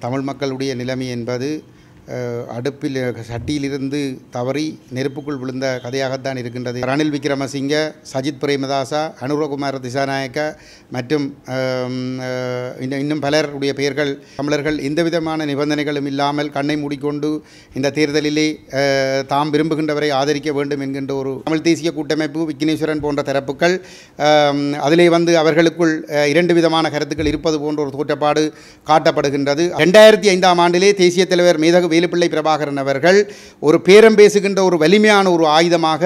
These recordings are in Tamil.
தமிழ் மக்களுடைய நிலைமை என்பது அடுப்பில் சட்டியிலிருந்து தவறி நெருப்புக்குள் விழுந்த கதையாகத்தான் இருக்கின்றது. ரணில் விக்ரமசிங்க, சஜித் பிரேமதாசா, அனுரகுமார திசாநாயக்க மற்றும் இன்னும் பலருடைய பெயர்கள் தமிழர்கள் எந்தவிதமான நிபந்தனைகளும் இல்லாமல் கண்ணை மூடிக்கொண்டு இந்த தேர்தலிலே தாம் விரும்புகின்றவரை ஆதரிக்க வேண்டும் என்கின்ற ஒரு தமிழ் தேசிய கூட்டமைப்பு, விக்னேஸ்வரன் போன்ற தரப்புகள் அதிலே அவர்களுக்குள் இரண்டு விதமான கருத்துக்கள் இருப்பது போன்ற ஒரு தோற்றப்பாடு காட்டப்படுகின்றது. 2005ஆம் ஆண்டிலே தேசிய தலைவர் மேதகு வேலுப்பிள்ளை பிரபாகரன் அவர்கள் ஒரு பேரம் பேசுகின்ற ஒரு வலிமையான ஒரு ஆயுதமாக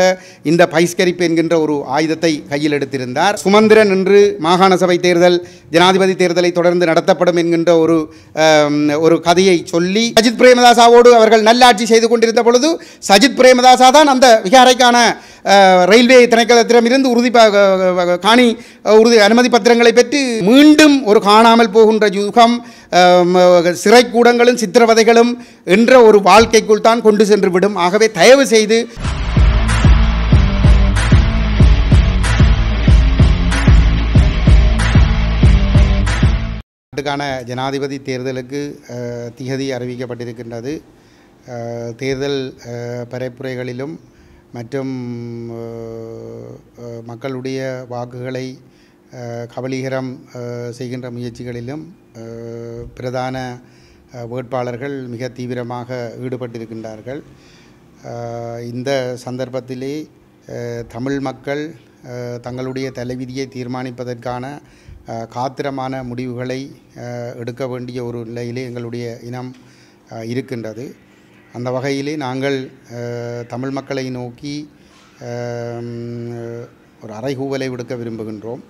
இந்த பைஸ்கரிப்பு என்கின்ற ஒரு ஆயுதத்தை கையில் எடுத்திருந்தார். சுமந்திரன் என்று மாகாண சபை தேர்தல், ஜனாதிபதி தேர்தலை தொடர்ந்து நடத்தப்படும் என்கின்ற ஒரு கதையை சொல்லி சஜித் பிரேமதாசாவோடு அவர்கள் நல்லாட்சி செய்து கொண்டிருந்த பொழுது சஜித் பிரேமதாசா தான் அந்த விகாரைக்கான ரயில்வே திணைக்களத்திடமிருந்து உறுதி அனுமதி பத்திரங்களை பெற்று மீண்டும் ஒரு காணாமல் போகின்ற யுகம், சிறைக்கூடங்களும் சித்திரவதைகளும் என்ற ஒரு வாழ்க்கைக்குள் தான் கொண்டு சென்று விடும். ஆகவே தயவு செய்து நாட்டுக்கான ஜனாதிபதி தேர்தலுக்கு திகதி அறிவிக்கப்பட்டிருக்கின்றது. தேர்தல் பரப்புரைகளிலும் மற்றும் மக்களுடைய வாக்குகளை கபலீகரம் செய்கின்ற முயற்சிகளிலும் பிரதான வேட்பாளர்கள் மிக தீவிரமாக ஈடுபட்டிருக்கின்றார்கள். இந்த சந்தர்ப்பத்திலே தமிழ் மக்கள் தங்களுடைய தலைவிதியை தீர்மானிப்பதற்கான காத்திரமான முடிவுகளை எடுக்க வேண்டிய ஒரு நிலையிலே எங்களுடைய இனம் இருக்கின்றது. அந்த வகையிலே நாங்கள் தமிழ் மக்களை நோக்கி ஒரு அறைகூவலை விடுக்க விரும்புகின்றோம்.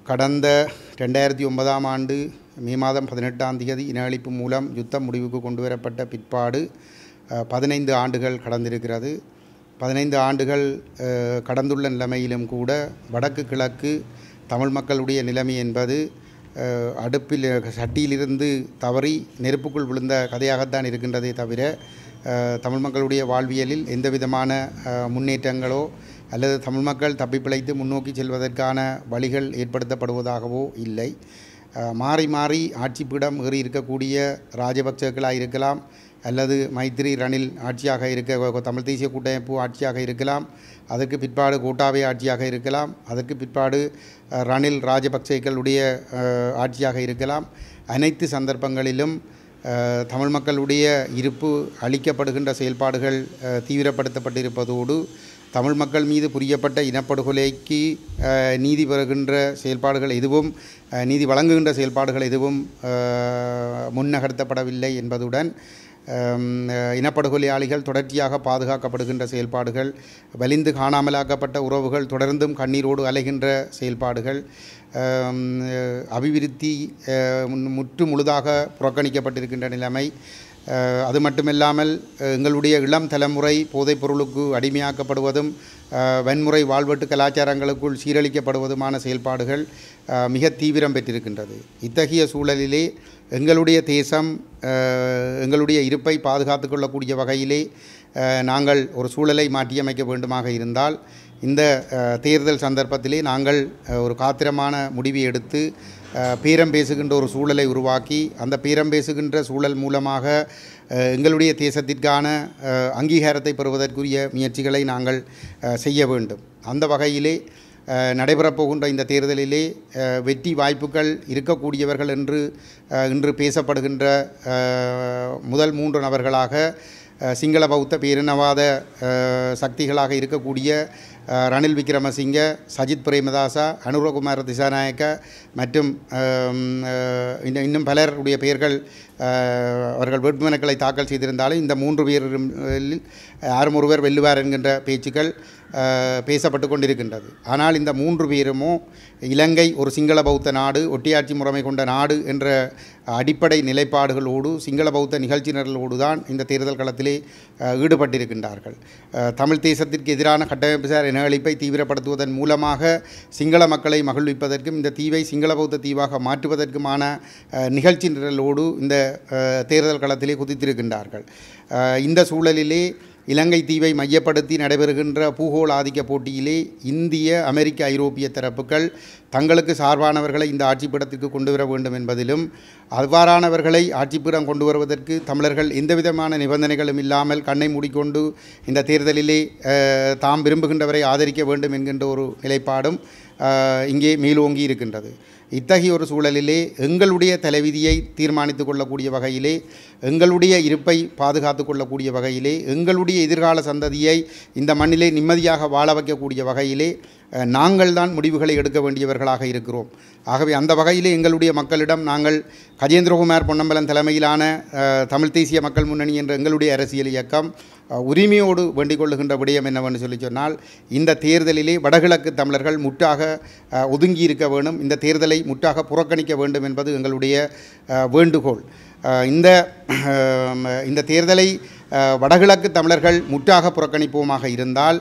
கடந்த 2009ஆம் ஆண்டு மே மாதம் 18ஆம் தேதி இன அழிப்பு மூலம் யுத்தம் முடிவுக்கு கொண்டு வரப்பட்ட பிற்பாடு 15 ஆண்டுகள் கடந்திருக்கிறது. 15 ஆண்டுகள் கடந்துள்ள நிலைமையிலும் கூட வடக்கு கிழக்கு தமிழ் மக்களுடைய நிலைமை என்பது அடுப்பில் சட்டியிலிருந்து தவறி நெருப்புக்குள் விழுந்த கதையாகத்தான் இருக்கின்றதே தவிர தமிழ் மக்களுடைய வாழ்வியலில் எந்த விதமான முன்னேற்றங்களோ அல்லது தமிழ் மக்கள் தப்பிப்பிழைத்து முன்னோக்கி செல்வதற்கான வழிகள் ஏற்படுத்தப்படுவதாகவோ இல்லை. மாறி மாறி ஆட்சிப்பிடம் ஏறி இருக்கக்கூடிய ராஜபக்சர்களாக இருக்கலாம், அல்லது மைத்ரி ரணில் ஆட்சியாக இருக்க தமிழ் தேசிய கூட்டமைப்பு ஆட்சியாக இருக்கலாம், அதற்கு பிற்பாடு கோட்டாபய ஆட்சியாக இருக்கலாம், அதற்கு பிற்பாடு ரணில் ராஜபக்சேக்களுடைய ஆட்சியாக இருக்கலாம். அனைத்து சந்தர்ப்பங்களிலும் தமிழ் மக்களுடைய இருப்பு அளிக்கப்படுகின்ற செயல்பாடுகள் தீவிரப்படுத்தப்பட்டிருப்பதோடு தமிழ் மக்கள் மீது புரியப்பட்ட இனப்படுகொலைக்கு நீதி பெறுகின்ற செயல்பாடுகள் எதுவும், நீதி வழங்குகின்ற செயல்பாடுகள் எதுவும் முன்னகர்த்தப்படவில்லை என்பதுடன் இனப்படுகொலையாளிகள் தொடர்ச்சியாக பாதுகாக்கப்படுகின்ற செயல்பாடுகள், வலிந்து காணாமலாக்கப்பட்ட உறவுகள் தொடர்ந்தும் கண்ணீரோடு அலைகின்ற செயல்பாடுகள், அபிவிருத்தி முற்று முழுதாக புறக்கணிக்கப்பட்டிருக்கின்ற நிலைமை, அது மட்டுமில்லாமல் எங்களுடைய இளம் தலைமுறை போதைப் பொருளுக்கு அடிமையாக்கப்படுவதும் வன்முறை வாழ்வெட்டு கலாச்சாரங்களுக்குள் சீரழிக்கப்படுவதுமான செயல்பாடுகள் மிக தீவிரம் பெற்றிருக்கின்றது. இத்தகைய சூழலிலே எங்களுடைய தேசம் எங்களுடைய இருப்பை பாதுகாத்து கொள்ளக்கூடிய வகையிலே நாங்கள் ஒரு சூழலை மாற்றியமைக்க வேண்டுமாக இருந்தால் இந்த தேர்தல் சந்தர்ப்பத்திலே நாங்கள் ஒரு காத்திரமான முடிவை எடுத்து பேரம் பேசுகின்ற ஒரு சூழலை உருவாக்கி அந்த பேரம் பேசுகின்ற சூழல் மூலமாக எங்களுடைய தேசத்திற்கான அங்கீகாரத்தை பெறுவதற்குரிய முயற்சிகளை நாங்கள் செய்ய வேண்டும். அந்த வகையிலே நடைபெறப்போகின்ற இந்த தேர்தலிலே வெற்றி வாய்ப்புகள் இருக்கக்கூடியவர்கள் என்று இன்று பேசப்படுகின்ற முதல் 3 நபர்களாக சிங்கள பௌத்த பேரினவாத சக்திகளாக இருக்கக்கூடிய ரணில் விக்ரமசிங்க, சஜித் பிரேமதாசா, அனுரகுமார திசாநாயக்க மற்றும் இன்னும் பலருடைய பெயர்கள் அவர்கள் வேட்புமனுக்களை தாக்கல் செய்திருந்தாலும் இந்த 3 பேரில் யாரும் ஒருவர் வெல்லுவார் என்கின்ற பேச்சுக்கள் பேசப்பட்டு கொண்டிருக்கின்றது. ஆனால் இந்த 3 பேருமோ இலங்கை ஒரு சிங்கள பௌத்த நாடு, ஒட்டியாட்சி முறைமை கொண்ட நாடு என்ற அடிப்படை நிலைப்பாடுகளோடு சிங்கள பௌத்த நிகழ்ச்சியினர்களோடு தான் இந்த தேர்தல் களத்திலே ஈடுபட்டிருக்கின்றார்கள். தமிழ் தேசத்திற்கு எதிரான கட்டமைப்புசார் இன அழிப்பை தீவிரப்படுத்துவதன் மூலமாக சிங்கள மக்களை மகிழ்விப்பதற்கும் இந்த தீவை சிங்கள பௌத்த தீவாக மாற்றுவதற்குமான நிகழ்ச்சி நிரலோடு இந்த தேர்தல் களத்திலே குதித்திருக்கின்றார்கள். இந்த சூழலிலே இலங்கை தீவை மையப்படுத்தி நடைபெறுகின்ற பூகோள ஆதிக்க போட்டியிலே இந்திய, அமெரிக்க, ஐரோப்பிய தரப்புகள் தங்களுக்கு சார்பானவர்களை இந்த ஆட்சிப்பீடத்திற்கு கொண்டு வர வேண்டும் என்பதிலும், அவ்வாறானவர்களை ஆட்சிப்பீடம் கொண்டு வருவதற்கு தமிழர்கள் எந்தவிதமான நிபந்தனைகளும் இல்லாமல் கண்ணை மூடிக்கொண்டு இந்த தேர்தலிலே தாம் விரும்புகின்றவரை ஆதரிக்க வேண்டும் என்கின்ற ஒரு நிலைப்பாடும் இங்கே மேலோங்கி இருக்கின்றது. இத்தகைய ஒரு சூழலிலே எங்களுடைய தலைவிதியை தீர்மானித்து கொள்ளக்கூடிய வகையிலே, எங்களுடைய இருப்பை பாதுகாத்து கொள்ளக்கூடிய வகையிலே, எங்களுடைய எதிர்கால சந்ததியை இந்த மண்ணிலே நிம்மதியாக வாழ வைக்கக்கூடிய வகையிலே நாங்கள் தான் முடிவுகளை எடுக்க வேண்டியவர்களாக இருக்கிறோம். ஆகவே அந்த வகையிலே எங்களுடைய மக்களிடம் நாங்கள் கஜேந்திரகுமார் பொன்னம்பலம் தலைமையிலான தமிழ் தேசிய மக்கள் முன்னணி என்ற எங்களுடைய அரசியல் இயக்கம் உரிமையோடு வேண்டிக் கொள்ளுகின்ற விடயம் என்னவென்று சொல்லி சொன்னால், இந்த தேர்தலிலே வடகிழக்கு தமிழர்கள் முற்றாக ஒதுங்கி இருக்க வேண்டும், இந்த தேர்தலை முற்றாக புறக்கணிக்க வேண்டும் என்பது எங்களுடைய வேண்டுகோள். இந்த தேர்தலை வடகிழக்கு தமிழர்கள் முற்றாக புறக்கணிப்போமாக இருந்தால்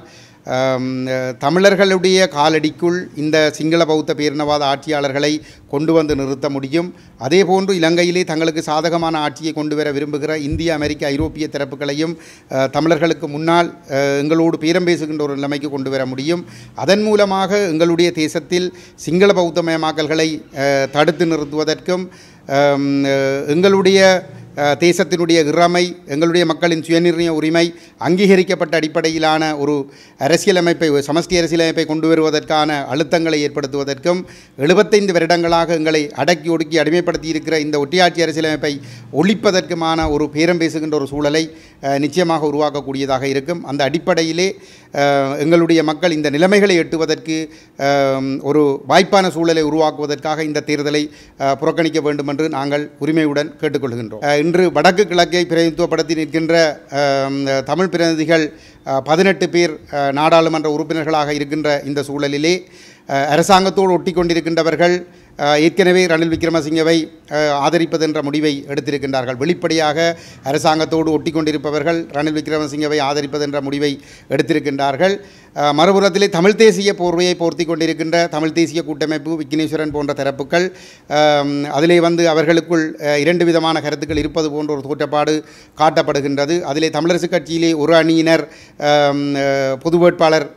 தமிழர்களுடைய காலடிக்குள் இந்த சிங்கள பௌத்த பேரினவாத ஆட்சியாளர்களை கொண்டு வந்து நிறுத்த முடியும். அதேபோன்று இலங்கையிலே தங்களுக்கு சாதகமான ஆட்சியை கொண்டு வர விரும்புகிற இந்திய, அமெரிக்க, ஐரோப்பிய தரப்புகளையும் தமிழர்களுக்கு முன்னால் எங்களோடு பேரம் பேசுகின்ற ஒரு நிலைமைக்கு கொண்டு வர முடியும். அதன் மூலமாக எங்களுடைய தேசத்தில் சிங்கள பௌத்தமயமாக்கல்களை தடுத்து நிறுத்துவதற்கும் எங்களுடைய தேசத்தினுடைய இறமை, எங்களுடைய மக்களின் சுயநிர்ணய உரிமை அங்கீகரிக்கப்பட்ட அடிப்படையிலான ஒரு அரசியலமைப்பை, சமஷ்டி அரசியலமைப்பை கொண்டு வருவதற்கான அழுத்தங்களை ஏற்படுத்துவதற்கும், 75 வருடங்களாக எங்களை அடக்கி ஒடுக்கி அடிமைப்படுத்தி இருக்கிற இந்த ஒட்டியாட்சி அரசியலமைப்பை ஒழிப்பதற்குமான ஒரு பேரம் பேசுகின்ற ஒரு சூழலை நிச்சயமாக உருவாக்கக்கூடியதாக இருக்கும். அந்த அடிப்படையிலே எங்களுடைய மக்கள் இந்த நிலைமைகளை எட்டுவதற்கு ஒரு வாய்ப்பான சூழலை உருவாக்குவதற்காக இந்த தேர்தலை புறக்கணிக்க வேண்டும் என்று நாங்கள் உரிமையுடன் கேட்டுக்கொள்கின்றோம். இன்று வடக்கு கிழக்கை பிரதிநிதித்துவப்படுத்தி நிற்கின்ற தமிழ் பிரதிநிதிகள் 18 பேர் நாடாளுமன்ற உறுப்பினர்களாக இருக்கின்ற இந்த சூழலிலே அரசாங்கத்தோடு ஒட்டி கொண்டிருக்கின்றவர்கள் ஏற்கனவே ரணில் விக்ரமசிங்கவை ஆதரிப்பது என்ற முடிவை எடுத்திருக்கின்றார்கள். வெளிப்படையாக அரசாங்கத்தோடு ஒட்டி கொண்டிருப்பவர்கள் ரணில் விக்ரமசிங்கவை ஆதரிப்பது என்ற முடிவை எடுத்திருக்கின்றார்கள். மறுபுறத்திலே தமிழ் தேசிய போர்வையை போர்த்தி கொண்டிருக்கின்ற தமிழ் தேசிய கூட்டமைப்பு, விக்னேஸ்வரன் போன்ற தரப்புகள் அதிலே அவர்களுக்குள் 2 விதமான கருத்துக்கள் இருப்பது போன்ற ஒரு தோற்றப்பாடு காட்டப்படுகின்றது. அதிலே தமிழரசு கட்சியிலே ஒரு அணியினர் பொது வேட்பாளர்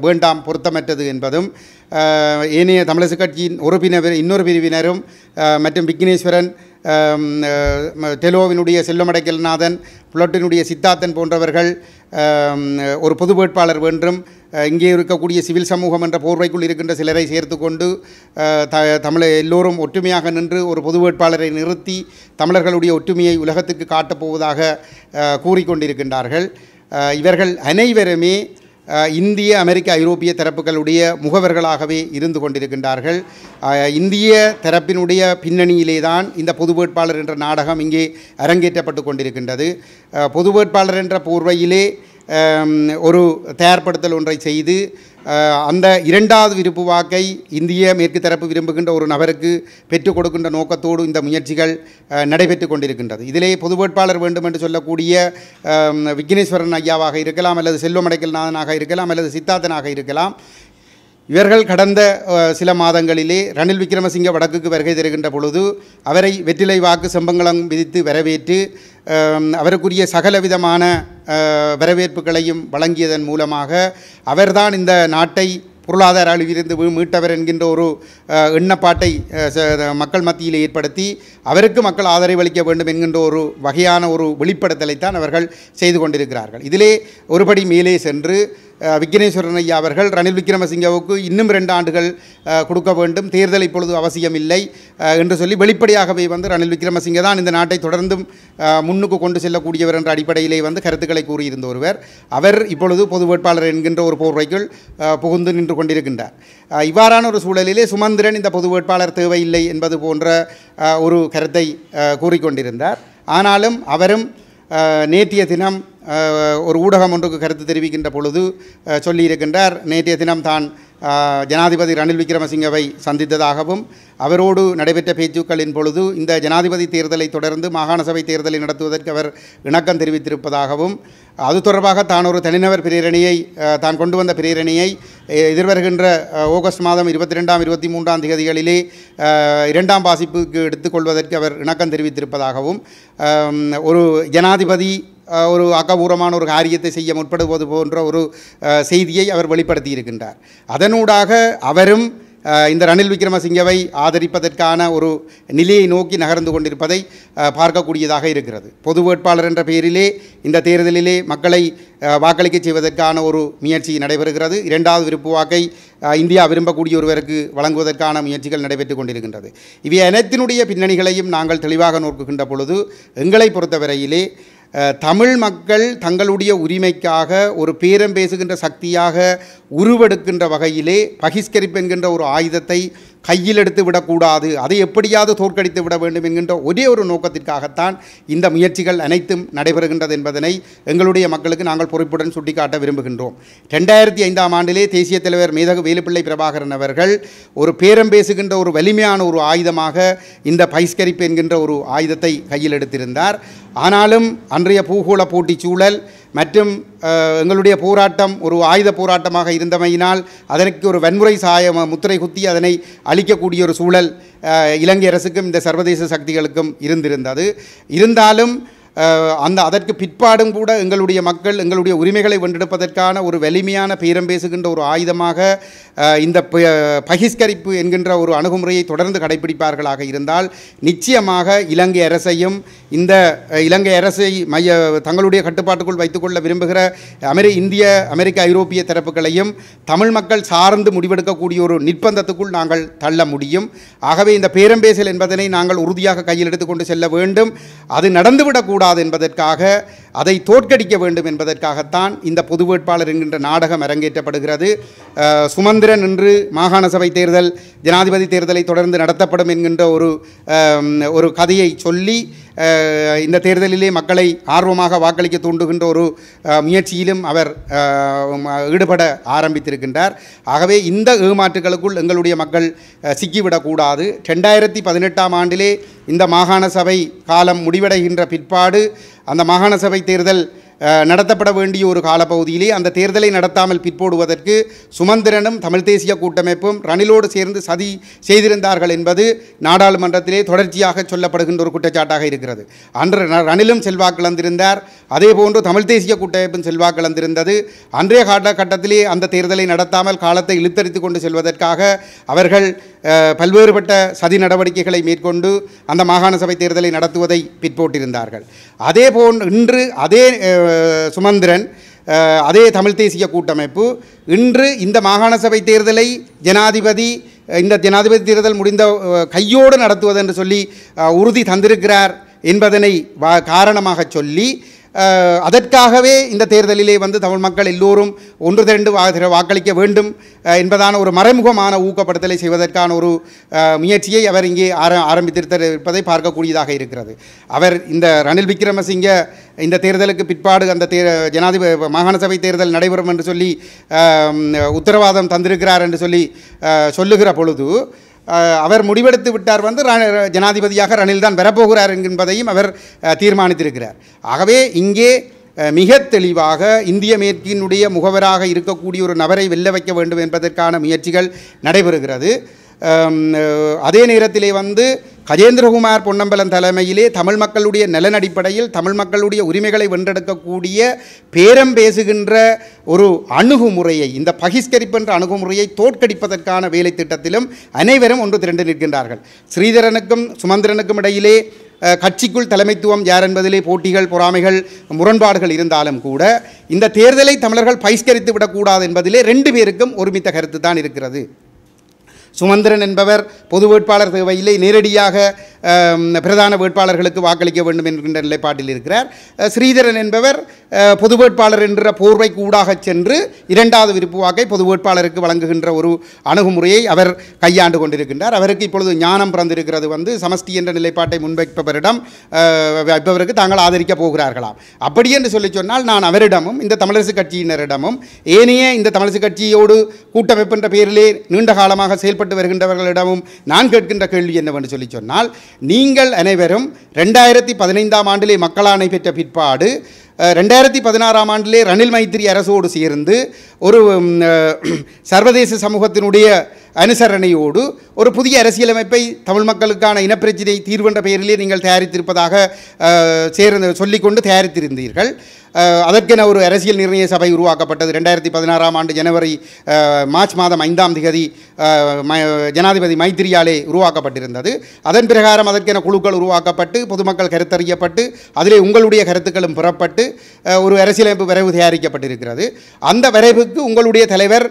வேண்டாம், பொருத்தமற்றது என்பதும், ஏனைய தமிழரசு கட்சியின் இன்னொரு பிரிவினரும் மற்றும் விக்னேஸ்வரன், டெலோவினுடைய செல்வமடைக்கல்நாதன், புலட்டினுடைய சித்தார்த்தன் போன்றவர்கள் ஒரு பொது வேட்பாளர் வேண்டும், இங்கே இருக்கக்கூடிய சிவில் சமூகம் என்ற போர்வைக்குள் இருக்கின்ற சிலரை சேர்த்து கொண்டு எல்லோரும் ஒற்றுமையாக நின்று ஒரு பொது வேட்பாளரை நிறுத்தி தமிழர்களுடைய ஒற்றுமையை உலகத்துக்கு காட்டப்போவதாக கூறிக்கொண்டிருக்கின்றார்கள். இவர்கள் அனைவருமே இந்திய, அமெரிக்க, ஐரோப்பிய தரப்புகளுடைய முகவர்களாகவே இருந்து கொண்டிருக்கின்றார்கள். இந்திய தரப்பினுடைய பின்னணியிலே தான் இந்த பொது வேட்பாளர் என்ற நாடகம் இங்கே அரங்கேற்றப்பட்டு கொண்டிருக்கின்றது. பொது வேட்பாளர் என்ற போர்வையிலே ஒரு தயார்படுத்தல் ஒன்றை செய்து அந்த 2வது விருப்பு வாக்கை இந்திய மேற்கு தரப்பு விரும்புகின்ற ஒரு நபருக்கு பெற்றுக் கொடுக்கின்ற நோக்கத்தோடு இந்த முயற்சிகள் நடைபெற்று கொண்டிருக்கின்றது. இதிலே பொது வேட்பாளர் வேண்டும் என்று சொல்லக்கூடிய விக்னேஸ்வரன் ஐயாவாக இருக்கலாம், அல்லது செல்வமடைக்கல்நாதனாக இருக்கலாம், அல்லது சித்தார்த்தனாக இருக்கலாம். இவர்கள் கடந்த சில மாதங்களிலே ரணில் விக்ரமசிங்க வடக்குக்கு வருகை தருகின்ற பொழுது அவரை வெற்றிலை வாக்கு செம்பங்களம் விதித்து வரவேற்று அவருக்குரிய சகலவிதமான வரவேற்புகளையும் வழங்கியதன் மூலமாக அவர்தான் இந்த நாட்டை பொருளாதார அழிவிலிருந்து மீட்டவர் என்கின்ற ஒரு எண்ணப்பாட்டை மக்கள் மத்தியில் ஏற்படுத்தி அவருக்கு மக்கள் ஆதரவளிக்க வேண்டும் என்கின்ற ஒரு வகையான ஒரு வெளிப்படுத்தலைத்தான் அவர்கள் செய்து கொண்டிருக்கிறார்கள். இதிலே ஒருபடி மேலே சென்று விக்னேஸ்வரன் ஐயா அவர்கள் ரணில் விக்ரமசிங்கவுக்கு இன்னும் 2 ஆண்டுகள் கொடுக்க வேண்டும், தேர்தல் இப்பொழுது அவசியமில்லை என்று சொல்லி வெளிப்படையாகவே ரணில் விக்ரமசிங்க தான் இந்த நாட்டை தொடர்ந்தும் முன்னுக்கு கொண்டு செல்லக்கூடியவர் என்ற அடிப்படையிலே கருத்துக்களை கூறியிருந்த ஒருவர். அவர் இப்பொழுது பொது வேட்பாளர் என்கின்ற ஒரு போர்வைக்குள் புகுந்து நின்று கொண்டிருக்கின்றார். இவ்வாறான ஒரு சூழலிலே சுமந்திரன் இந்த பொது வேட்பாளர் தேவையில்லை என்பது போன்ற ஒரு கருத்தை கூறிக்கொண்டிருந்தார். ஆனாலும் அவரும் நேற்றைய தினம் ஒரு ஊடகம் ஒன்றுக்கு கருத்து தெரிவிக்கின்ற பொழுது சொல்லியிருக்கின்றார், நேற்றைய தினம் தான் ஜனாதிபதி ரணில் விக்ரமசிங்கவை சந்தித்ததாகவும் அவரோடு நடைபெற்ற பேச்சுக்களின் பொழுது இந்த ஜனாதிபதி தேர்தலை தொடர்ந்து மாகாண சபை தேர்தலை நடத்துவதற்கு அவர் இணக்கம் தெரிவித்திருப்பதாகவும், அது தொடர்பாக தான் ஒரு தனிநபர் பிரேரணையை தான் கொண்டு வந்த பிரேரணையை எதிர்வருகின்ற ஆகஸ்ட் மாதம் 22ஆம் 23ஆம் தேதிகளிலே 2ஆம் வாசிப்புக்கு எடுத்துக்கொள்வதற்கு அவர் இணக்கம் தெரிவித்திருப்பதாகவும், ஒரு ஜனாதிபதி ஒரு ஆக்கபூர்வமான ஒரு காரியத்தை செய்ய முற்படுவது போன்ற ஒரு செய்தியை அவர் வெளிப்படுத்தி இருக்கின்றார். அதனூடாக அவரும் இந்த ரணில் விக்ரமசிங்கவை ஆதரிப்பதற்கான ஒரு நிலையை நோக்கி நகர்ந்து கொண்டிருப்பதை பார்க்கக்கூடியதாக இருக்கிறது. பொது வேட்பாளர் என்ற பெயரிலே இந்த தேர்தலிலே மக்களை வாக்களிக்க செய்வதற்கான ஒரு முயற்சி நடைபெறுகிறது. இரண்டாவது விருப்பு வாக்கை இந்தியா விரும்பக்கூடிய ஒருவருக்கு வழங்குவதற்கான முயற்சிகள் நடைபெற்று கொண்டிருக்கின்றது. இவை அனைத்தினுடைய பின்னணிகளையும் நாங்கள் தெளிவாக நோக்குகின்ற பொழுது எங்களை பொறுத்தவரையிலே தமிழ் மக்கள் தங்களுடைய உரிமைக்காக ஒரு பேரம் பேசுகின்ற சக்தியாக உருவெடுக்கின்ற வகையிலே பகிஷ்கரிப்பு என்கின்ற ஒரு ஆயுதத்தை கையில் எடுத்து விடக்கூடாது, அதை எப்படியாவது தோற்கடித்து விட வேண்டும் என்கின்ற ஒரே ஒரு நோக்கத்திற்காகத்தான் இந்த முயற்சிகள் அனைத்தும் நடைபெறுகின்றது என்பதனை எங்களுடைய மக்களுக்கு நாங்கள் பொறுப்புடன் சுட்டிக்காட்ட விரும்புகின்றோம். 2005ஆம் ஆண்டிலே தேசிய தலைவர் மேதகு வேலுப்பிள்ளை பிரபாகரன் அவர்கள் ஒரு பேரம் பேசுகின்ற ஒரு வலிமையான ஒரு ஆயுதமாக இந்த பகிஷ்கரிப்பு என்கின்ற ஒரு ஆயுதத்தை கையில் எடுத்திருந்தார். ஆனாலும் அன்றைய பூகோள போட்டி சூழல் மற்றும் எங்களுடைய போராட்டம் ஒரு ஆயுத போராட்டமாக இருந்தமையினால் அதற்கு ஒரு வன்முறை முத்திரை குத்தி அதனை அளிக்கக்கூடிய ஒரு சூழல் இலங்கை அரசுக்கும் இந்த சர்வதேச சக்திகளுக்கும் இருந்தாலும் அதற்கு பிற்பாடும் கூட எங்களுடைய மக்கள் எங்களுடைய உரிமைகளை வென்றெடுப்பதற்கான ஒரு வலிமையான பேரம் பேசுகின்ற ஒரு ஆயுதமாக இந்த பகிஷ்கரிப்பு என்கின்ற ஒரு அணுகுமுறையை தொடர்ந்து கடைபிடிப்பார்களாக இருந்தால் நிச்சயமாக இலங்கை அரசையும் இந்த இலங்கை அரசை தங்களுடைய கட்டுப்பாட்டுக்குள் வைத்துக்கொள்ள விரும்புகிற இந்திய அமெரிக்க ஐரோப்பிய தரப்புகளையும் தமிழ் மக்கள் சார்ந்து முடிவெடுக்கக்கூடிய ஒரு நிர்பந்தத்துக்குள் நாங்கள் தள்ள முடியும். ஆகவே இந்த பேரம் பேசல் என்பதனை நாங்கள் உறுதியாக கையில் எடுத்துக்கொண்டு செல்ல வேண்டும். அது நடந்துவிடக்கூடாது என்பதற்காக, அதை தோற்கடிக்க வேண்டும் என்பதற்காகத்தான் இந்த பொது வேட்பாளர் என்கின்ற நாடகம் அரங்கேற்றப்படுகிறது. சுமந்திரன் இன்று மாகாண சபை தேர்தல் ஜனாதிபதி தேர்தலை தொடர்ந்து நடத்தப்படும் என்கின்ற ஒரு கதையை சொல்லி இந்த தேர்தலிலே மக்களை ஆர்வமாக வாக்களிக்க தூண்டுகின்ற ஒரு முயற்சியிலும் அவர் ஈடுபட ஆரம்பித்திருக்கின்றார். ஆகவே இந்த ஏமாற்றுகளுக்குள் எங்களுடைய மக்கள் சிக்கிவிடக்கூடாது. 2018ஆம் ஆண்டிலே இந்த மாகாண சபை காலம் முடிவடைகின்ற பிற்பாடு அந்த மாகாண சபை தேர்தல் நடத்தப்பட வேண்டிய ஒரு காலப்பகுதியிலே அந்த தேர்தலை நடத்தாமல் பிற்போடுவதற்கு சுமந்திரனும் தமிழ் தேசிய கூட்டமைப்பும் ரணிலோடு சேர்ந்து சதி செய்திருந்தார்கள் என்பது நாடாளுமன்றத்திலே தொடர்ச்சியாக சொல்லப்படுகின்ற ஒரு குற்றச்சாட்டாக இருக்கிறது. அன்று ரணிலும் செல்வாக்கிழந்திருந்தார், அதே போன்று தமிழ் தேசிய கூட்டமைப்பும் செல்வாக்கிழந்திருந்தது. அன்றைய காலகட்டத்திலே அந்த தேர்தலை நடத்தாமல் காலத்தை இழுத்தரித்து கொண்டு செல்வதற்காக அவர்கள் பல்வேறுபட்ட சதி நடவடிக்கைகளை மேற்கொண்டு அந்த மாகாண சபை தேர்தலை நடத்துவதை பிற்போட்டிருந்தார்கள். அதே போன்று இன்று அதே சுமந்திரன் அதே தமிழ் தேசிய கூட்டமைப்பு இன்று இந்த மாகாண சபை தேர்தலை இந்த ஜனாதிபதி தேர்தல் முடிந்த கையோடு நடத்துவது என்று சொல்லி உறுதி தந்திருக்கிறார் என்பதனை காரணமாக சொல்லி அதற்காகவே இந்த தேர்தலிலே தமிழ் மக்கள் எல்லோரும் ஒன்று திரண்டு வாக்களிக்க வேண்டும் என்பதான ஒரு மறைமுகமான ஊக்கப்படுத்தலை செய்வதற்கான ஒரு முயற்சியை அவர் இங்கே ஆரம்பித்திருப்பதை பார்க்கக்கூடியதாக இருக்கிறது. அவர் இந்த ரணில் விக்ரமசிங்க இந்த தேர்தலுக்கு பிற்பாடு அந்த ஜனாதிபதி மாகாண சபை தேர்தல் நடைபெறும் என்று சொல்லி உத்தரவாதம் தந்திருக்கிறார் என்று சொல்லுகிற பொழுது அவர் முடிவெடுத்து விட்டார் ஜனாதிபதியாக ரணில் தான் வரப்போகிறார் என்பதையும் அவர் தீர்மானித்திருக்கிறார். ஆகவே இங்கே மிக தெளிவாக இந்திய மேற்கினுடைய முகவராக இருக்கக்கூடிய ஒரு நபரை வெல்ல வைக்க வேண்டும் என்பதற்கான முயற்சிகள் நடைபெறுகிறது. அதே நேரத்திலே கஜேந்திரகுமார் பொன்னம்பலம் தலைமையிலே தமிழ் மக்களுடைய நலன் அடிப்படையில் தமிழ் மக்களுடைய உரிமைகளை வென்றெடுக்கக்கூடிய பேரம் பேசுகின்ற ஒரு அணுகுமுறையை, இந்த பகிஷ்கரிப்பு என்ற அணுகுமுறையை தோற்கடிப்பதற்கான வேலை திட்டத்திலும் அனைவரும் ஒன்று திரண்டு நிற்கின்றார்கள். ஸ்ரீதரனுக்கும் சுமந்திரனுக்கும் இடையிலே கட்சிக்குள் தலைமைத்துவம் யார் என்பதிலே போட்டிகள், பொறாமைகள், முரண்பாடுகள் இருந்தாலும் கூட இந்த தேர்தலை தமிழர்கள் பகிஷ்கரித்து விடக்கூடாது என்பதிலே 2 பேருக்கும் ஒருமித்த கருத்து தான் இருக்கிறது. சுமந்திரன் என்பவர் பொது வேட்பாளர் தேவையில்லை, நேரடியாக பிரதான வேட்பாளர்களுக்கு வாக்களிக்க வேண்டும் என்கின்ற நிலைப்பாட்டில் இருக்கிறார். ஸ்ரீதரன் என்பவர் பொது வேட்பாளர் என்ற போர்வை கூடாக சென்று 2வது விருப்பு வாக்கை பொது வேட்பாளருக்கு வழங்குகின்ற ஒரு அணுகுமுறையை அவர் கையாண்டு கொண்டிருக்கின்றார். அவருக்கு இப்பொழுது ஞானம் பிறந்திருக்கிறது. சமஷ்டி என்ற நிலைப்பாட்டை முன்வைப்பவருக்கு தாங்கள் ஆதரிக்கப் போகிறார்களாம். அப்படி என்று சொல்லி சொன்னால் நான் அவரிடமும் இந்த தமிழரசு கட்சியினரிடமும் ஏனைய இந்த தமிழரசு கட்சியோடு கூட்டமைப்பு என்ற பெயரிலே நீண்ட காலமாக செயல்பட்டு வருகின்றவர்களிடமும் நான் கேட்கின்ற கேள்வி என்னவென்று சொல்லி சொன்னால், நீங்கள் அனைவரும் 2015ஆம் ஆண்டிலே மக்களாணை பெற்ற பிற்பாடு 2016ஆம் ஆண்டிலே ரணில் மைத்திரி அரசோடு சேர்ந்து ஒரு சர்வதேச சமூகத்தினுடைய அனுசரணையோடு ஒரு புதிய அரசியலமைப்பை தமிழ் மக்களுக்கான இனப்பிரச்சினை தீர்வென்ற பெயரிலே நீங்கள் தயாரித்திருப்பதாக சொல்லிக்கொண்டு தயாரித்திருந்தீர்கள். அதற்கென ஒரு அரசியல் நிர்ணய சபை உருவாக்கப்பட்டது. 2016ஆம் ஆண்டு மார்ச் மாதம் 5ஆம் தேதி ஜனாதிபதி மைத்திரியாலே உருவாக்கப்பட்டிருந்தது. அதன் பிரகாரம் அதற்கென குழுக்கள் உருவாக்கப்பட்டு பொதுமக்கள் கருத்தறியப்பட்டு அதிலே உங்களுடைய கருத்துக்களும் பெறப்பட்டு ஒரு அரசியலமைப்பு வரைவு தயாரிக்கப்பட்டிருக்கிறது. அந்த வரைவுக்கு உங்களுடைய தலைவர்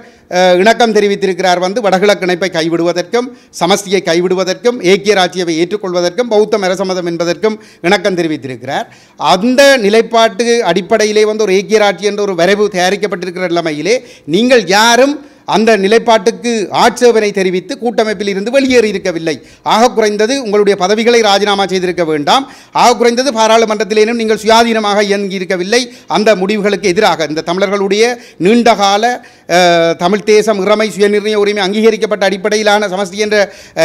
இணக்கம் தெரிவித்திருக்கிறார். வடகிழக்கு இணைப்பை கைவிடுவதற்கும் சமஸ்தியை கைவிடுவதற்கும் ஏக்கிய ராஜ்யவை ஏற்றுக்கொள்வதற்கும் பௌத்த அரசமதம் என்பதற்கும் இணக்கம் தெரிவித்திருக்கிறார். அந்த நிலைப்பாட்டு அடிப்படையிலே ஒரு ஏக்கிய ராஜ்யம் என்ற ஒரு வரைவு தயாரிக்கப்பட்டிருக்கிற நிலைமையிலே நீங்கள் யாரும் அந்த நிலைப்பாட்டுக்கு ஆட்சேபனை தெரிவித்து கூட்டமைப்பில் இருந்து வெளியேறி இருக்கவில்லை. ஆக குறைந்தது உங்களுடைய பதவிகளை ராஜினாமா செய்திருக்க வேண்டாம். ஆக குறைந்தது பாராளுமன்றத்திலேனும் நீங்கள் சுயாதீனமாக இயங்கியிருக்கவில்லை. அந்த முடிவுகளுக்கு எதிராக இந்த தமிழர்களுடைய நீண்டகால தமிழ் தேசம் இறைமை சுயநிர்ணய உரிமை அங்கீகரிக்கப்பட்ட அடிப்படையிலான சமஸ்தி என்ற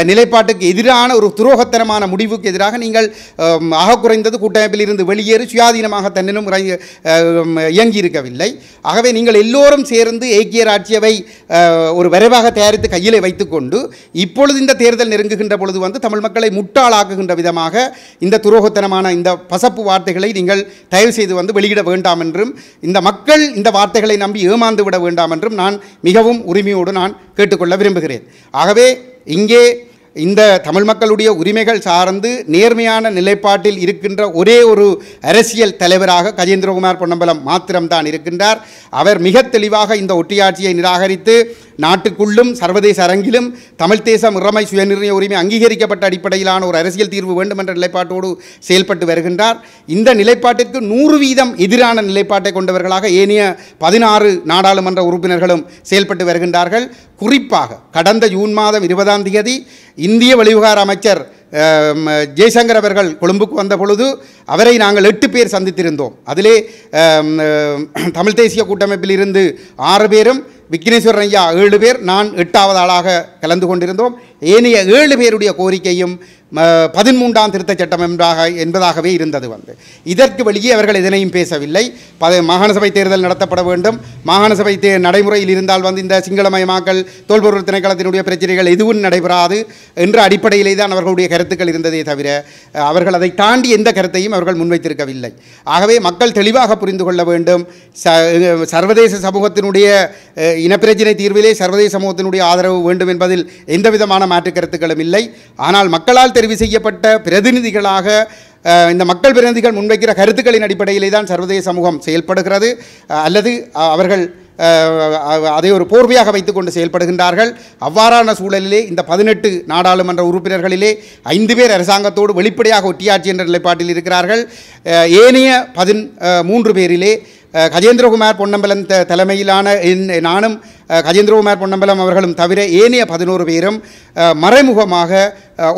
நிலைப்பாட்டுக்கு எதிரான ஒரு துரோகத்தனமான முடிவுக்கு எதிராக நீங்கள் ஆக குறைந்தது கூட்டமைப்பில் இருந்து வெளியேறி சுயாதீனமாக தன்னினும் இயங்கியிருக்கவில்லை. ஆகவே நீங்கள் எல்லோரும் சேர்ந்து ஏக்கிய ராஜ்யவை ஒரு வரைவாக தயாரித்து கையிலே வைத்துக்கொண்டு இப்பொழுது இந்த தேர்தல் நெருங்குகின்ற பொழுது தமிழ் மக்களை முட்டாளாக்குகின்ற விதமாக இந்த துரோகத்தனமான இந்த பசப்பு வார்த்தைகளை நீங்கள் தயவு செய்து வெளியிட வேண்டாம் என்றும் இந்த மக்கள் இந்த வார்த்தைகளை நம்பி ஏமாந்து விட வேண்டாம் என்றும் நான் மிகவும் உரிமையோடு நான் கேட்டுக்கொள்ள விரும்புகிறேன். ஆகவே இங்கே இந்த தமிழ் மக்களுடைய உரிமைகள் சார்ந்து நேர்மையான நிலைப்பாட்டில் இருக்கின்ற ஒரே ஒரு அரசியல் தலைவராக கஜேந்திரகுமார் பொன்னம்பலம் மாத்திரம்தான் இருக்கின்றார். அவர் மிக தெளிவாக இந்த ஒட்டியாட்சியை நிராகரித்து நாட்டுக்குள்ளும் சர்வதேச அரங்கிலும் தமிழ் தேசம் இறைமை சுயநிர்ணய உரிமை அங்கீகரிக்கப்பட்ட அடிப்படையிலான ஒரு அரசியல் தீர்வு வேண்டும் என்ற நிலைப்பாட்டோடு செயல்பட்டு வருகின்றார். இந்த நிலைப்பாட்டிற்கு 100% எதிரான நிலைப்பாட்டை கொண்டவர்களாக ஏனைய 16 நாடாளுமன்ற உறுப்பினர்களும் செயல்பட்டு வருகின்றார்கள். குறிப்பாக கடந்த ஜூன் மாதம் 20ஆம் தேதி இந்திய வெளிவிவகார அமைச்சர் ஜெய்சங்கர் அவர்கள் கொழும்புக்கு வந்த பொழுது அவரை நாங்கள் 8 பேர் சந்தித்திருந்தோம். அதிலே தமிழ் தேசிய கூட்டமைப்பில் இருந்து 6 பேரும், விக்னேஸ்வரன் ஐயா 7 பேர், நான் 8வது ஆளாக கலந்து கொண்டிருந்தோம். ஏனைய 7 பேருடைய கோரிக்கையும் 13ஆம் திருத்தச் சட்டம் என்பதாகவே இருந்தது. இதற்கு வெளியே அவர்கள் எதனையும் பேசவில்லை. மாகாண சபை தேர்தல் நடத்தப்பட வேண்டும், மாகாண சபை நடைமுறையில் இருந்தால் இந்த சிங்களமயமாக்கல் தொல்பொருள் திணைக்களத்தினுடைய பிரச்சனைகள் எதுவும் நடைபெறாது என்ற அடிப்படையிலே தான் அவர்களுடைய கருத்துக்கள் இருந்ததே தவிர அவர்கள் அதை தாண்டி எந்த கருத்தையும் அவர்கள் முன்வைத்திருக்கவில்லை. ஆகவே மக்கள் தெளிவாக புரிந்து கொள்ள வேண்டும். சர்வதேச சமூகத்தினுடைய இனப்பிரச்சினை தீர்விலே சர்வதேச சமூகத்தினுடைய ஆதரவு வேண்டும் என்பதில் எந்த விதமான மாற்று கருத்துக்களும் இல்லை. ஆனால் மக்களால் தெரிவு செய்யப்பட்ட பிரதிநிதிகளாக இந்த மக்கள் பிரதிநிதிகள் முன்வைக்கிற கருத்துக்களின் அடிப்படையிலே தான் சர்வதேச சமூகம் செயல்படுகிறது. அல்லது அவர்கள் அதை ஒரு போர்வையாக வைத்துக்கொண்டு செயல்படுகின்றார்கள். அவ்வாறான சூழலிலே இந்த 18 நாடாளுமன்ற உறுப்பினர்களிலே 5 பேர் அரசாங்கத்தோடு வெளிப்படையாக ஒட்டியாட்சி என்ற நிலைப்பாட்டில் இருக்கிறார்கள். ஏனைய 13 பேரிலே கஜேந்திரகுமார் பொன்னம்பலம் தலைமையிலான நானும் கஜேந்திரகுமார் பொன்னம்பலம் அவர்களும் தவிர ஏனைய 11 பேரும் மறைமுகமாக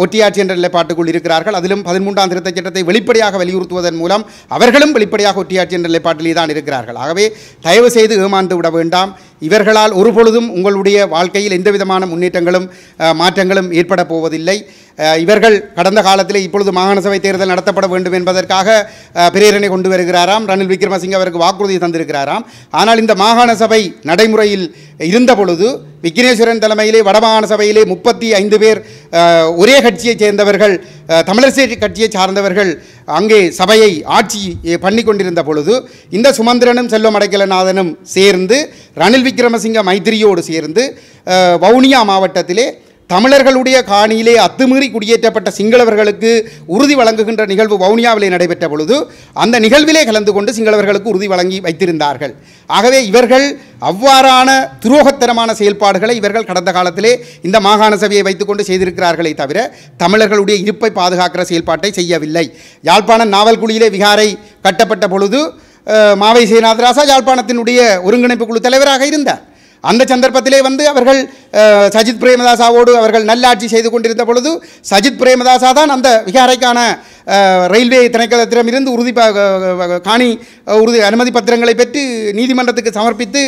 ஒட்டியாட்சி என்ற நிலைப்பாட்டுக்குள் இருக்கிறார்கள். அதிலும் 13ஆம் திருத்தச் சட்டத்தை வெளிப்படையாக வலியுறுத்துவதன் மூலம் அவர்களும் வெளிப்படையாக ஒட்டியாட்சி என்ற நிலைப்பாட்டிலே தான் இருக்கிறார்கள். ஆகவே தயவு செய்து ஏமாந்து விட வேண்டாம். இவர்களால் ஒருபொழுதும் உங்களுடைய வாழ்க்கையில் எந்த விதமான முன்னேற்றங்களும் மாற்றங்களும் ஏற்பட போவதில்லை. இவர்கள் கடந்த காலத்தில் இப்பொழுது மாகாண சபை தேர்தல் நடத்தப்பட வேண்டும் என்பதற்காக பிரேரணை கொண்டு வருகிறாராம். ரணில் விக்ரமசிங்க அவருக்கு வாக்குறுதி தந்திருக்கிறாராம். ஆனால் இந்த மாகாண சபை நடைமுறையில் இருந்த பொழுது விக்னேஸ்வரன் தலைமையிலே வடமாகாண சபையிலே 35 பேர் ஒரே கட்சியைச் சேர்ந்தவர்கள், தமிழரசு கட்சியை சார்ந்தவர்கள் அங்கே சபையை ஆட்சி பண்ணி கொண்டிருந்த பொழுது இந்த சுமந்திரனும் செல்வம் அடைக்கலநாதனும் சேர்ந்து ரணில் விக்ரமசிங்க மைத்திரியோடு சேர்ந்து வவுனியா மாவட்டத்திலே தமிழர்களுடைய காணியிலே அத்துமீறி குடியேற்றப்பட்ட சிங்களவர்களுக்கு உறுதி வழங்குகின்ற நிகழ்வு வவுனியாவிலே நடைபெற்ற பொழுது அந்த நிகழ்விலே கலந்து கொண்டு சிங்களவர்களுக்கு உறுதி வழங்கி வைத்திருந்தார்கள். ஆகவே இவர்கள் அவ்வாறான துரோகத்தனமான செயல்பாடுகளை இவர்கள் கடந்த காலத்திலே இந்த மாகாண சபையை வைத்துக்கொண்டு செய்திருக்கிறார்களே தவிர தமிழர்களுடைய இருப்பை பாதுகாக்கிற செயல்பாட்டை செய்யவில்லை. யாழ்ப்பாணம் நாவல்குழியிலே விகாரை கட்டப்பட்ட பொழுது மாவை சேனாதிராசா யாழ்ப்பாணத்தினுடைய ஒருங்கிணைப்பு குழு தலைவராக இருந்தார். அந்த சந்தர்ப்பத்திலே அவர்கள் சஜித் பிரேமதாசாவோடு அவர்கள் நல்லாட்சி செய்து கொண்டிருந்த பொழுது சஜித் பிரேமதாசா தான் அந்த விகாரைக்கான ரயில்வே திணைக்களத்திடமிருந்து காணி அனுமதி பத்திரங்களை பெற்று நீதிமன்றத்துக்கு சமர்ப்பித்து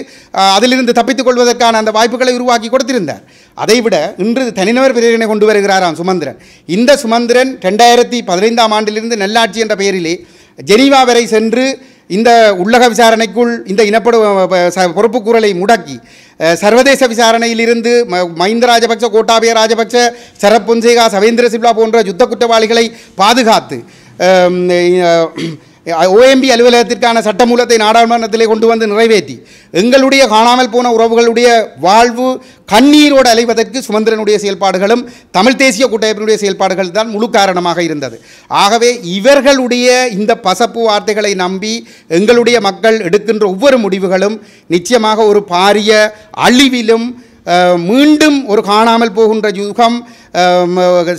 அதிலிருந்து தப்பித்துக் கொள்வதற்கான அந்த வாய்ப்புகளை உருவாக்கி கொடுத்திருந்தார். அதைவிட இன்று தனிநபர் பிரேரணை கொண்டு வருகிறாராம் சுமந்திரன். இந்த சுமந்திரன் 2015ஆம் ஆண்டிலிருந்து நல்லாட்சி என்ற பெயரிலே ஜெனீவா வரை சென்று இந்த உள்ளக விசாரணைக்குள் இந்த பொறுப்புக்கூறலை முடக்கி சர்வதேச விசாரணையிலிருந்து மஹிந்த ராஜபக்ச, கோட்டாபய ராஜபக்ச, சரத் பொன்சேகா, சவேந்திர சில்வா போன்ற யுத்த குற்றவாளிகளை பாதுகாத்து OMB அலுவலகத்திற்கான சட்டமூலத்தை நாடாளுமன்றத்திலே கொண்டு வந்து நிறைவேற்றி எங்களுடைய காணாமல் போன உறவுகளுடைய வாழ்வு கண்ணீரோடு அலைவதற்கு சுமந்திரனுடைய செயல்பாடுகளும் தமிழ் தேசிய கூட்டமைப்பினுடைய செயல்பாடுகள் தான் முழு காரணமாக இருந்தது. ஆகவே இவர்களுடைய இந்த பசப்பு வார்த்தைகளை நம்பி எங்களுடைய மக்கள் எடுக்கின்ற ஒவ்வொரு முடிவுகளும் நிச்சயமாக ஒரு பாரிய அழிவிலும் மீண்டும் ஒரு காணாமல் போகின்ற யுகம்,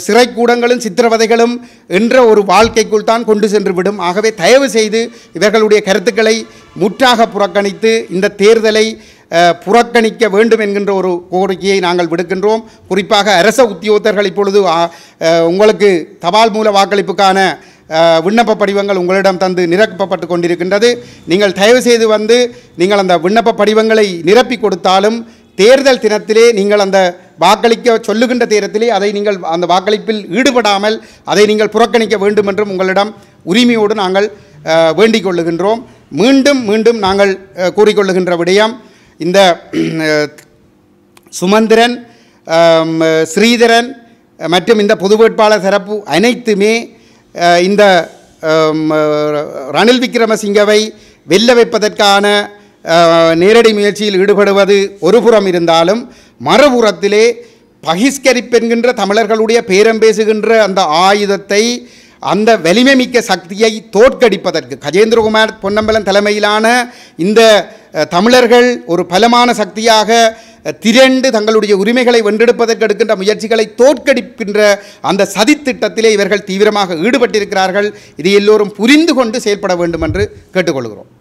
சிறைக்கூடங்களும் சித்திரவதைகளும் என்ற ஒரு வாழ்க்கைக்குள் தான் கொண்டு சென்று விடும். ஆகவே தயவு செய்து இவர்களுடைய கருத்துக்களை முற்றாக புறக்கணித்து இந்த தேர்தலை புறக்கணிக்க வேண்டும் என்கின்ற ஒரு கோரிக்கையை நாங்கள் விடுக்கின்றோம். குறிப்பாக அரச உத்தியோகத்தர்கள் இப்பொழுது உங்களுக்கு தபால் மூல வாக்களிப்புக்கான விண்ணப்ப படிவங்கள் உங்களிடம் தந்து நிரப்பப்பட்டு கொண்டிருக்கின்றது. நீங்கள் தயவு செய்து வந்து நீங்கள் அந்த விண்ணப்ப படிவங்களை நிரப்பி கொடுத்தாலும் தேர்தல் தினத்திலே நீங்கள் அந்த வாக்களிக்க சொல்லுகின்ற நேரத்திலே அதை நீங்கள் அந்த வாக்களிப்பில் ஈடுபடாமல் அதை நீங்கள் புறக்கணிக்க வேண்டும் என்றும் உங்களிடம் உரிமையோடு நாங்கள் வேண்டிக் கொள்ளுகின்றோம். மீண்டும் மீண்டும் நாங்கள் கூறிக்கொள்ளுகின்ற விடயம், இந்த சுமந்திரன், ஸ்ரீதரன் மற்றும் இந்த பொது வேட்பாளர் தரப்பு அனைத்துமே இந்த ரணில் விக்ரமசிங்கவை வெல்ல வைப்பதற்கான நேரடி முயற்சியில் ஈடுபடுவது ஒரு புறம் இருந்தாலும், மறுபுறத்திலே பகிஷ்கரிப்பென்கின்ற தமிழர்களுடைய பேரம் பேசுகின்ற அந்த ஆயுதத்தை, அந்த வலிமை மிக்க சக்தியை தோற்கடிப்பதற்கு கஜேந்திரகுமார் பொன்னம்பலம் தலைமையிலான இந்த தமிழர்கள் ஒரு பலமான சக்தியாக திரண்டு தங்களுடைய உரிமைகளை வென்றெடுப்பதற்கு எடுக்கின்ற முயற்சிகளை தோற்கடிக்கின்ற அந்த சதித்திட்டத்திலே இவர்கள் தீவிரமாக ஈடுபட்டிருக்கிறார்கள். இதை எல்லோரும் புரிந்து கொண்டு செயல்பட வேண்டும் என்று கேட்டுக்கொள்கிறோம்.